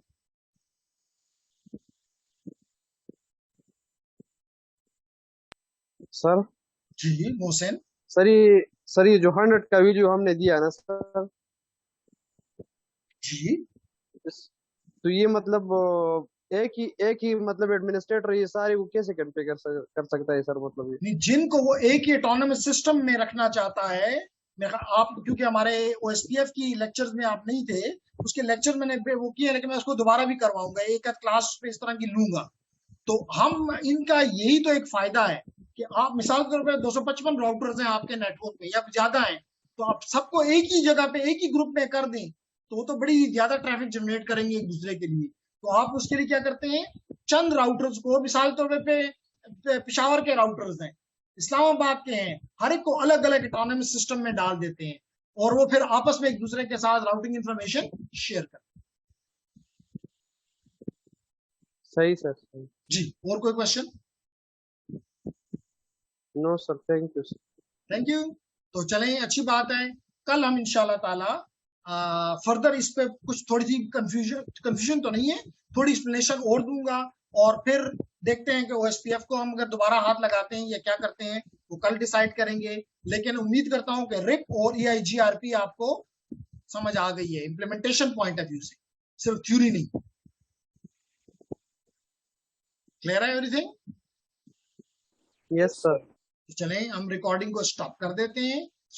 Sir ji Mohsin. Sir ये जो 100 का वीडियो हमने दिया ना सर, जी तो ये मतलब एक ही मतलब एडमिनिस्ट्रेटर ये सारे को कैसे कॉन्फ़िगर कर सकता है सर? मतलब ये नहीं, जिनको वो एक ही ऑटोनमस सिस्टम में रखना चाहता है, आप क्योंकि हमारे OSPF की लेक्चर्स में आप नहीं थे, उसके लेक्चर मैंने वो किए, लेकिन मैं उसको दोबारा भी करवाऊंगा, एक क्लास पे इस तरह की लूंगा। तो हम इनका यही तो एक फायदा है कि आप मिसाल के तौर पर 255 राउटर्स हैं आपके नेटवर्क में या ज्यादा हैं, तो आप सबको एक ही जगह पे एक ही ग्रुप में कर दें तो वो तो बड़ी ज्यादा ट्रैफिक जनरेट करेंगे एक दूसरे के लिए। तो आप उसके लिए क्या करते हैं, चंद राउटर्स को, मिसाल के तौर पे पिशावर के राउटर्स हैं, इस्लामाबाद के हैं, हर एक को अलग अलग ऑटोनमस सिस्टम में डाल देते हैं, और वो फिर आपस में एक दूसरे के साथ राउटिंग इंफॉर्मेशन शेयर करते हैं। सही सर, सही। जी, और कोई question? No sir, thank you sir. Thank you. तो चलें, अच्छी बात है, कल हम इंशाल्लाह ताला फर्दर इस पे कुछ थोड़ी सी कंफ्यूजन तो नहीं है, थोड़ी एक्सप्लेनेशन और दूंगा, और फिर देखते हैं कि OSPF को हम अगर दोबारा हाथ लगाते हैं या क्या करते हैं, वो कल डिसाइड करेंगे। लेकिन उम्मीद करता हूं कि RIP और EIGRP आपको समझ आ गई है इंप्लीमेंटेशन पॉइंट ऑफ व्यू से, सिर्फ थ्योरी नहीं। क्लियर है एवरीथिंग? Yes sir. चलें हम रिकॉर्डिंग को स्टॉप कर देते हैं।